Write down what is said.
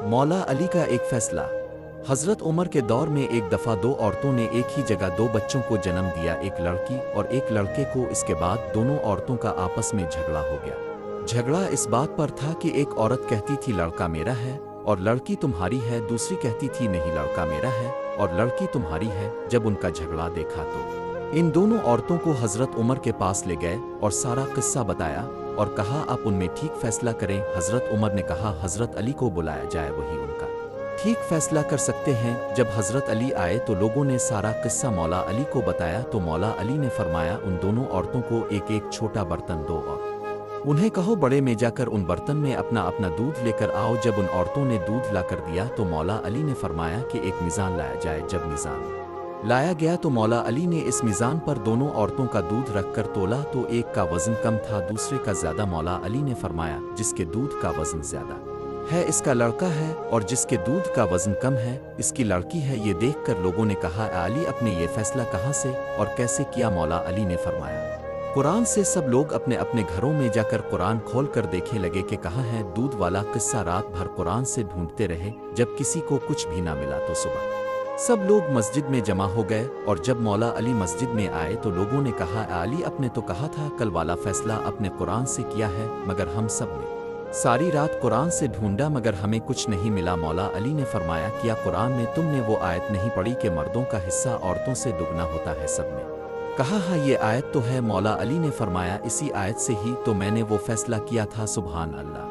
मौला अली का एक फैसला। हजरत उमर के दौर में एक दफ़ा दो औरतों ने एक ही जगह दो बच्चों को जन्म दिया, एक लड़की और एक लड़के को। इसके बाद दोनों औरतों का आपस में झगड़ा हो गया। झगड़ा इस बात पर था कि एक औरत कहती थी लड़का मेरा है और लड़की तुम्हारी है, दूसरी कहती थी नहीं लड़का मेरा है और लड़की तुम्हारी है। जब उनका झगड़ा देखा तो इन दोनों औरतों को हजरत उमर के पास ले गए और सारा किस्सा बताया और कहा आप उनमें ठीक फैसला करें। हजरत उमर ने कहा हजरत अली को बुलाया जाए, वही उनका ठीक फैसला कर सकते हैं। जब हजरत अली आए तो लोगों ने सारा किस्सा मौला अली को बताया तो मौला अली ने फरमाया उन दोनों औरतों को एक एक छोटा बर्तन दो और उन्हें कहो बड़े में जाकर उन बर्तन में अपना अपना दूध लेकर आओ। जब उन औरतों ने दूध लाकर दिया तो मौला अली ने फरमाया कि एक मीज़ान लाया जाए। जब मीज़ान लाया गया तो मौला अली ने इस मीज़ान पर दोनों औरतों का दूध रखकर तोला तो एक का वज़न कम था, दूसरे का ज़्यादा। मौला अली ने फरमाया जिसके दूध का वज़न ज़्यादा है इसका लड़का है और जिसके दूध का वज़न कम है इसकी लड़की है। ये देखकर लोगों ने कहा अली अपने ये फैसला कहाँ से और कैसे किया? मौला अली ने फरमाया कुरान से। सब लोग अपने अपने घरों में जाकर कुरान खोल कर देखने लगे कि कहाँ है दूध वाला किस्सा। रात भर कुरान से ढूंढते रहे, जब किसी को कुछ भी ना मिला तो सुबह सब लोग मस्जिद में जमा हो गए और जब मौला अली मस्जिद में आए तो लोगों ने कहा अली अपने तो कहा था कल वाला फैसला अपने कुरान से किया है, मगर हम सब ने सारी रात कुरान से ढूंढा मगर हमें कुछ नहीं मिला। मौला अली ने फरमाया क्या कुरान में तुमने वो आयत नहीं पढ़ी कि मर्दों का हिस्सा औरतों से दुगना होता है? सब ने कहा हाँ ये आयत तो है। मौला अली ने फरमाया इसी आयत से ही तो मैंने वो फैसला किया था। सुभान अल्लाह।